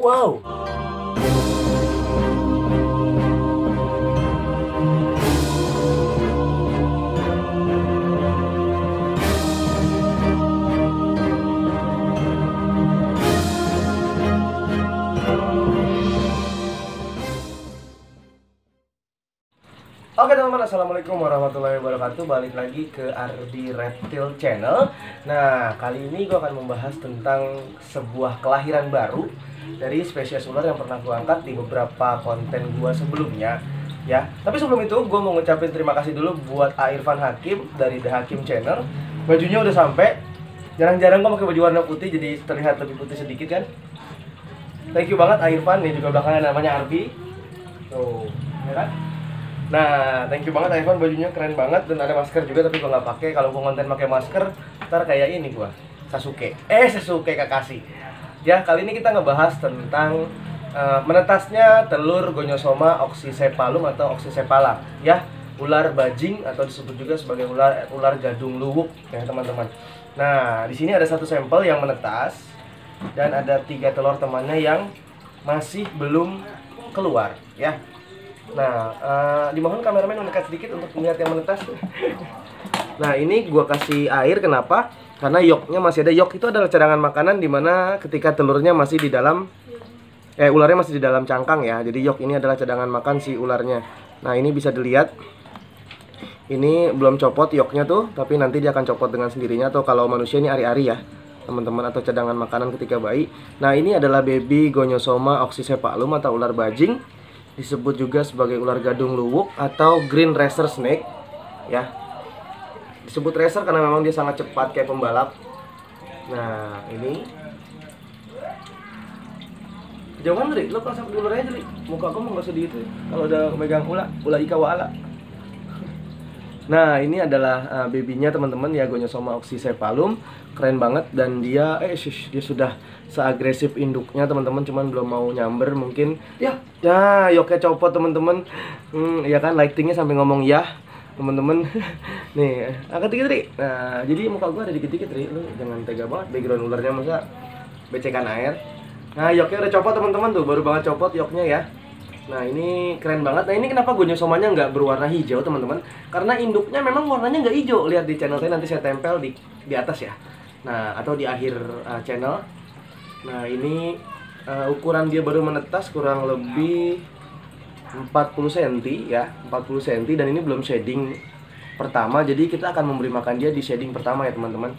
Wow. Oke teman-teman, assalamualaikum warahmatullahi wabarakatuh. Balik lagi ke Ardi Reptile Channel. Nah, kali ini gue akan membahas tentang sebuah kelahiran baru dari spesies ular yang pernah gue angkat di beberapa konten gue sebelumnya, ya. Tapi sebelum itu, gue mau ngucapin terima kasih dulu buat Irfan Hakim dari The Hakim Channel. Bajunya udah sampai. Jarang-jarang gue pakai baju warna putih, jadi terlihat lebih putih sedikit kan. Thank you banget Irfan. Ini juga belakangnya namanya Arbi. Tuh, ya kan? Nah, thank you banget Ivan, bajunya keren banget dan ada masker juga tapi gua nggak pakai. Kalau gua konten pakai masker, ntar kayak ini gua, Sasuke. Sasuke Kakashi. Ya, kali ini kita ngebahas tentang menetasnya telur Gonyosoma oxycephalum atau oxycephala, ya, ular bajing atau disebut juga sebagai ular gadung luwuk, ya teman-teman. Nah, di sini ada satu sampel yang menetas dan ada 3 telur temannya yang masih belum keluar, ya. Nah, dimohon kameramen mendekat sedikit untuk melihat yang menetas. Nah, ini gua kasih air, kenapa? Karena yolknya masih ada. Yolk itu adalah cadangan makanan dimana ketika telurnya masih di dalam ularnya masih di dalam cangkang, ya. Jadi yolk ini adalah cadangan makan si ularnya. Nah, ini bisa dilihat. Ini belum copot yolknya tuh, tapi nanti dia akan copot dengan sendirinya. Atau kalau manusia ini ari-ari ya, teman-teman, atau cadangan makanan ketika bayi. Nah, ini adalah baby Gonyosoma oxycephalum atau ular bajing. Disebut juga sebagai ular gadung luwuk atau green racer snake, ya. Disebut racer karena memang dia sangat cepat kayak pembalap. Nah, ini jauhan dari lo kalau sampai ularnya jadi muka kamu nggak sedih itu kalau udah megang ula ika wala. Nah, ini adalah babynya teman-teman ya, Gonyosoma oxycephalum. Keren banget dan dia dia sudah seagresif induknya teman-teman, cuman belum mau nyamber mungkin. Ya, yoknya copot teman-teman. Ya kan, lightingnya sampai ngomong ya teman-teman. Nih, angkat dikit Ri. Nah, jadi muka gua ada dikit-dikit Ri. Lu jangan tega banget, background ularnya masa becekan air. Nah, yoknya udah copot teman-teman tuh, baru banget copot yoknya ya. Nah, ini keren banget. Nah, ini kenapa Gonyosomanya nggak berwarna hijau teman-teman? Karena induknya memang warnanya nggak hijau. Lihat di channel saya, nanti saya tempel di atas ya. Nah, atau di akhir channel. Nah, ini ukuran dia baru menetas kurang lebih 40 cm ya, 40 cm, dan ini belum shading pertama. Jadi kita akan memberi makan dia di shading pertama ya teman-teman.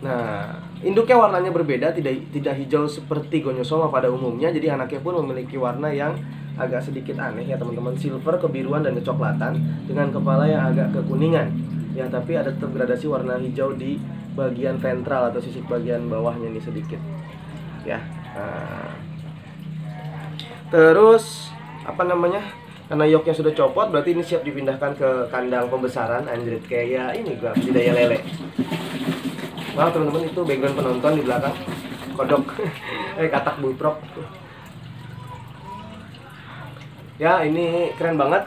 Nah, induknya warnanya berbeda, tidak hijau seperti Gonyosoma pada umumnya. Jadi anaknya pun memiliki warna yang agak sedikit aneh ya teman-teman, silver, kebiruan, dan kecoklatan dengan kepala yang agak kekuningan. Ya, tapi ada tetap gradasi warna hijau di bagian ventral atau sisik bagian bawahnya nih sedikit. Ya. Nah. Terus apa namanya? Karena yolknya sudah copot, berarti ini siap dipindahkan ke kandang pembesaran. Anjrit, kayak ini gua budidaya lele. Wah, teman-teman, itu background penonton di belakang. Kodok. Katak buiprok. Ya, ini keren banget,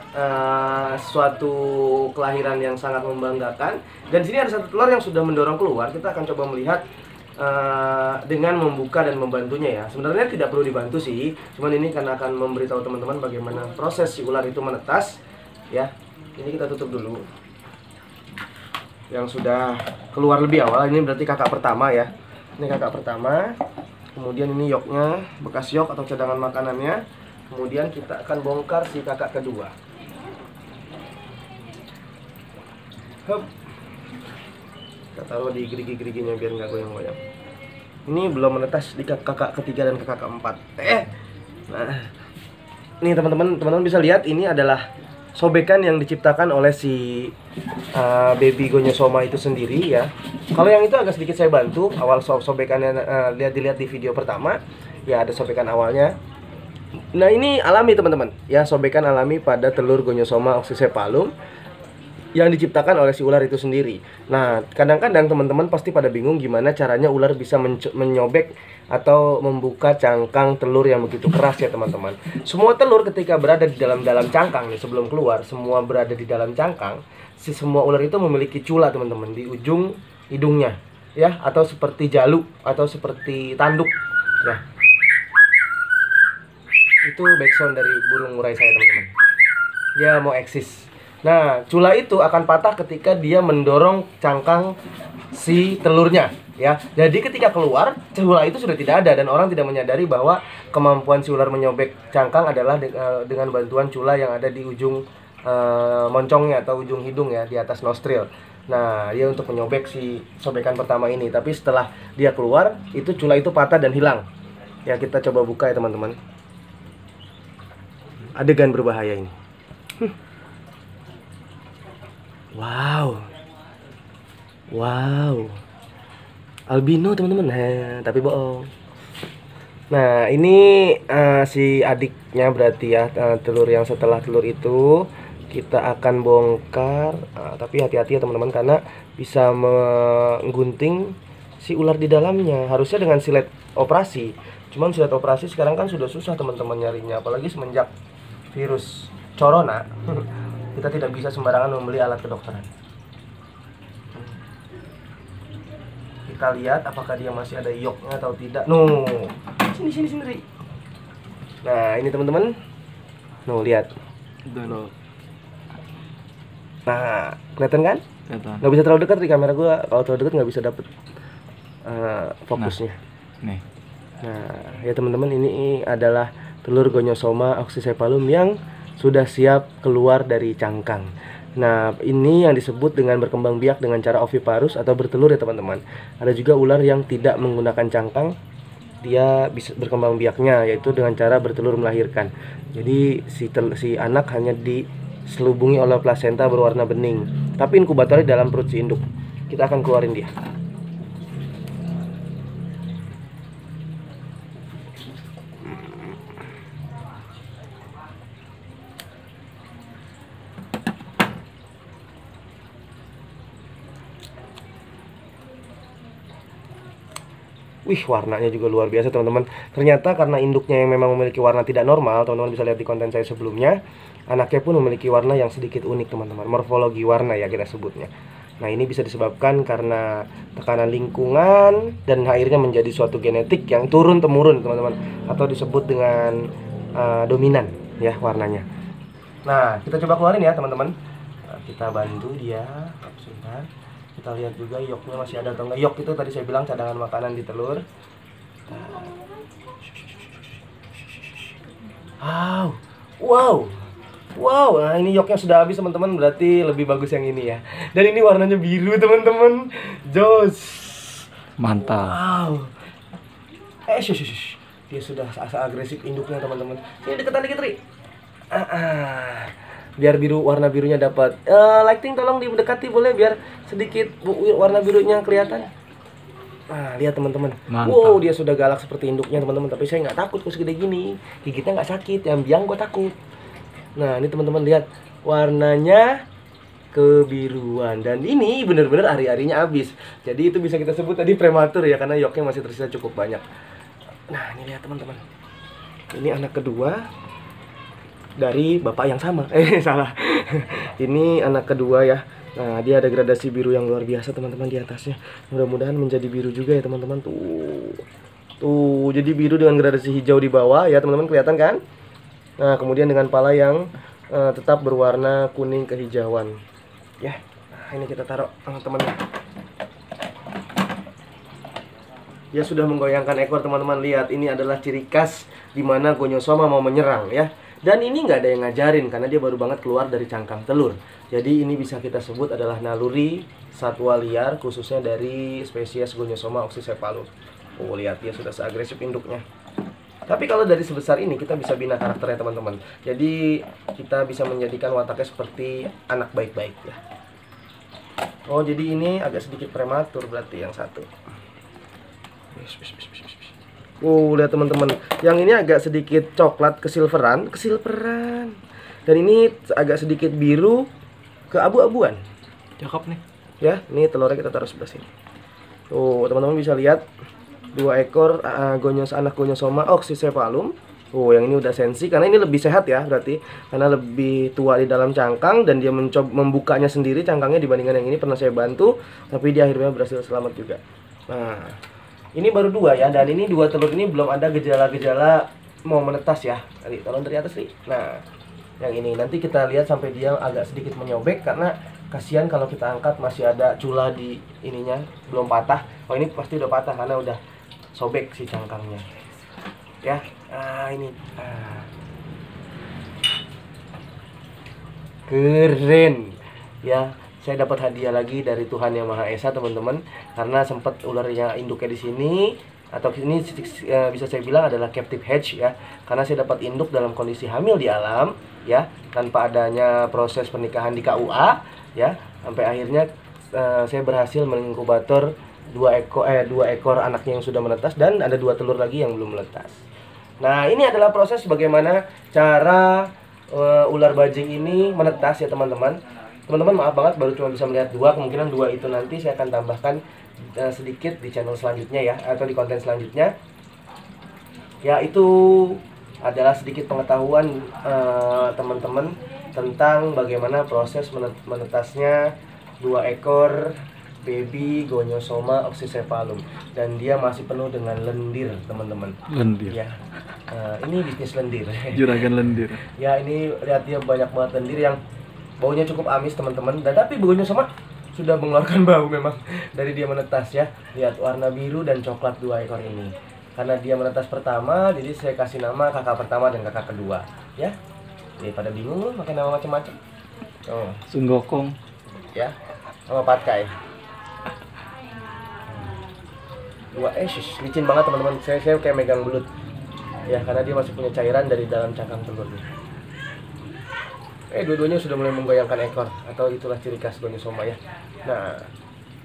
suatu kelahiran yang sangat membanggakan. Dan di sini ada satu telur yang sudah mendorong keluar. Kita akan coba melihat dengan membuka dan membantunya ya. Sebenarnya tidak perlu dibantu sih, cuman ini karena akan memberitahu teman-teman bagaimana proses si ular itu menetas. Ya, ini kita tutup dulu. Yang sudah keluar lebih awal, ini berarti kakak pertama ya. Ini kakak pertama. Kemudian ini yolknya, bekas yolk atau cadangan makanannya. Kemudian kita akan bongkar si kakak kedua. Hup. Kita taruh di gerigi-geriginya biar nggak goyang-goyang. Ini belum menetas di kakak ketiga dan kakak keempat. Nah, nih teman-teman bisa lihat ini adalah sobekan yang diciptakan oleh si baby Gonyosoma itu sendiri ya. Kalau yang itu agak sedikit saya bantu awal sobekannya, dilihat di video pertama ya, ada sobekan awalnya. Nah, ini alami teman-teman ya, sobekan alami pada telur Gonyosoma oxycephalum yang diciptakan oleh si ular itu sendiri. Nah, kadang-kadang teman-teman pasti pada bingung gimana caranya ular bisa menyobek atau membuka cangkang telur yang begitu keras ya teman-teman. Semua telur ketika berada di dalam cangkang nih, sebelum keluar, semua berada di dalam cangkang. Semua ular itu memiliki cula teman-teman di ujung hidungnya ya, atau seperti jaluk atau seperti tanduk. Nah, itu backsound dari burung murai saya teman-teman. Dia mau eksis. Nah, cula itu akan patah ketika dia mendorong cangkang si telurnya, ya. Jadi ketika keluar, cula itu sudah tidak ada dan orang tidak menyadari bahwa kemampuan si ular menyobek cangkang adalah dengan bantuan cula yang ada di ujung moncongnya atau ujung hidung ya, di atas nostril. Nah, dia untuk menyobek si sobekan pertama ini. Tapi setelah dia keluar, itu cula itu patah dan hilang. Ya, kita coba buka ya teman-teman. Adegan berbahaya ini. Wow. Wow. Albino teman-teman. Tapi bohong. Nah, ini si adiknya berarti ya, telur yang setelah telur itu kita akan bongkar. Tapi hati-hati ya teman-teman, karena bisa menggunting si ular di dalamnya. Harusnya dengan silet operasi. Cuman silet operasi sekarang kan sudah susah teman-teman nyarinya, apalagi semenjak virus corona. Kita tidak bisa sembarangan membeli alat kedokteran. Kita lihat apakah dia masih ada yolknya atau tidak. No, sini. Nah, ini teman-teman. No, lihat. Nah, kelihatan kan? Kelihatan. Nggak bisa terlalu dekat di kamera gua. Kalau terlalu dekat nggak bisa dapet fokusnya. Nah, ya teman-teman, ini adalah telur Gonyosoma oxycephalum yang sudah siap keluar dari cangkang. Nah, ini yang disebut dengan berkembang biak dengan cara oviparus atau bertelur ya teman-teman. Ada juga ular yang tidak menggunakan cangkang, dia bisa berkembang biaknya yaitu dengan cara bertelur melahirkan. Jadi si anak hanya diselubungi oleh plasenta berwarna bening, tapi inkubatornya dalam perut si induk. Kita akan keluarin dia. Wih, warnanya juga luar biasa teman-teman. Ternyata karena induknya yang memang memiliki warna tidak normal, teman-teman bisa lihat di konten saya sebelumnya, anaknya pun memiliki warna yang sedikit unik teman-teman. Morfologi warna ya kita sebutnya. Nah, ini bisa disebabkan karena tekanan lingkungan dan akhirnya menjadi suatu genetik yang turun-temurun teman-teman, atau disebut dengan dominan ya warnanya. Nah, kita coba keluarin ya teman-teman. Nah, kita bantu dia. Sebentar. Kita lihat juga yolknya masih ada atau enggak. Yolk itu tadi saya bilang cadangan makanan di telur. Wow. Nah, ini yolknya sudah habis teman-teman. Berarti lebih bagus yang ini ya. Dan ini warnanya biru teman-teman. Jos. Mantap. Wow. Dia sudah agresif induknya teman-teman. Sini deketan dikit, Ri. Biar warna birunya dapat. Lighting tolong didekati boleh biar sedikit warna birunya kelihatan. Nah, lihat teman-teman. Wow, dia sudah galak seperti induknya teman-teman. Tapi saya nggak takut kok segede gini. Gigitnya nggak sakit. Yang biang gue takut. Nah, ini teman-teman lihat warnanya kebiruan, dan ini benar-benar ari-arinya habis. Jadi itu bisa kita sebut tadi prematur ya, karena yolknya masih tersisa cukup banyak. Nah, ini lihat teman-teman. Ini anak kedua dari bapak yang sama. Salah. Ini anak kedua ya. Nah, dia ada gradasi biru yang luar biasa teman-teman di atasnya. Mudah-mudahan menjadi biru juga ya teman-teman. Tuh, jadi biru dengan gradasi hijau di bawah ya teman-teman, kelihatan kan? Nah, kemudian dengan pala yang tetap berwarna kuning kehijauan. Ya. Nah, ini kita taruh teman-teman. Dia sudah menggoyangkan ekor teman-teman. Lihat, ini adalah ciri khas di mana Gonyosoma mau menyerang ya. Dan ini nggak ada yang ngajarin karena dia baru banget keluar dari cangkang telur. Jadi ini bisa kita sebut adalah naluri satwa liar, khususnya dari spesies Gonyosoma oxycephalum. Oh, lihat dia sudah seagresif induknya. Tapi kalau dari sebesar ini kita bisa bina karakternya teman-teman. Jadi kita bisa menjadikan wataknya seperti anak baik-baik ya. Oh, jadi ini agak sedikit prematur berarti yang satu. Lihat teman-teman, yang ini agak sedikit coklat kesilveran. Dan ini agak sedikit biru keabu-abuan. Cakep nih. Ya, ini telurnya kita taruh sebelah sini. Teman-teman bisa lihat 2 ekor anak Gonyosoma oxycephalum. Yang ini udah sensi karena ini lebih sehat ya berarti, karena lebih tua di dalam cangkang dan dia mencoba membukanya sendiri cangkangnya dibandingkan yang ini. Pernah saya bantu, tapi dia akhirnya berhasil selamat juga. Nah, ini baru 2 ya, dan ini 2 telur ini belum ada gejala-gejala mau menetas ya. Tadi tolong dari atas nih. Nah, yang ini nanti kita lihat sampai dia agak sedikit menyobek, karena kasihan kalau kita angkat masih ada cula di ininya belum patah. Oh, ini pasti udah patah karena udah sobek si cangkangnya. Ya, ini keren ya. Saya dapat hadiah lagi dari Tuhan Yang Maha Esa, teman-teman, karena sempat ularnya induknya di sini, atau ini bisa saya bilang adalah captive hatch ya, karena saya dapat induk dalam kondisi hamil di alam ya, tanpa adanya proses pernikahan di KUA ya, sampai akhirnya saya berhasil menginkubator dua ekor anaknya yang sudah menetas, dan ada 2 telur lagi yang belum menetas. Nah, ini adalah proses bagaimana cara ular bajing ini menetas ya, teman-teman. Teman-teman maaf banget baru cuma bisa melihat 2, kemungkinan 2 itu nanti saya akan tambahkan sedikit di channel selanjutnya ya, atau di konten selanjutnya. Ya, itu adalah sedikit pengetahuan teman-teman tentang bagaimana proses menetasnya 2 ekor baby Gonyosoma oxycephalum, dan dia masih penuh dengan lendir, teman-teman. Lendir. Ya. Ini bisnis lendir. Juragan lendir. Ya, ini lihat dia banyak banget lendir yang baunya cukup amis, teman-teman. Dan tapi Gonyosoma sudah mengeluarkan bau memang dari dia menetas ya. Lihat warna biru dan coklat 2 ekor ini. Karena dia menetas pertama, jadi saya kasih nama kakak pertama dan kakak kedua ya. Jadi pada bingung loh pakai nama macam-macam. Oh, Sunggokong. ya. Sama Patkai. 2 licin banget, teman-teman. Saya kayak megang belut. Ya, karena dia masih punya cairan dari dalam cangkang telurnya. Dua-duanya sudah mulai menggoyangkan ekor, atau itulah ciri khas Gonyosoma ya. Nah,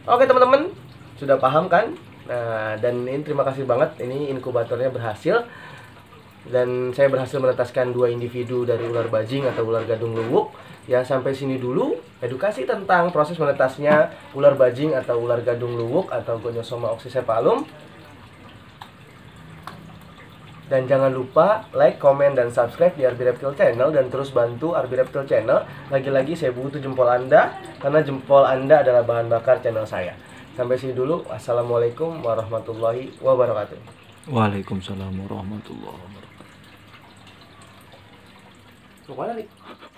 oke teman-teman, sudah paham kan? Nah, dan ini terima kasih banget, ini inkubatornya berhasil, dan saya berhasil menetaskan 2 individu dari ular bajing atau ular gadung luwuk. Ya, sampai sini dulu edukasi tentang proses menetasnya ular bajing atau ular gadung luwuk atau Gonyosoma oxycephalum. Dan jangan lupa like, komen, dan subscribe di RB Reptile Channel, dan terus bantu RB Reptile Channel. Lagi-lagi saya butuh jempol Anda, karena jempol Anda adalah bahan bakar channel saya. Sampai sini dulu. Wassalamualaikum warahmatullahi wabarakatuh. Waalaikumsalam warahmatullahi wabarakatuh. Mau mana nih?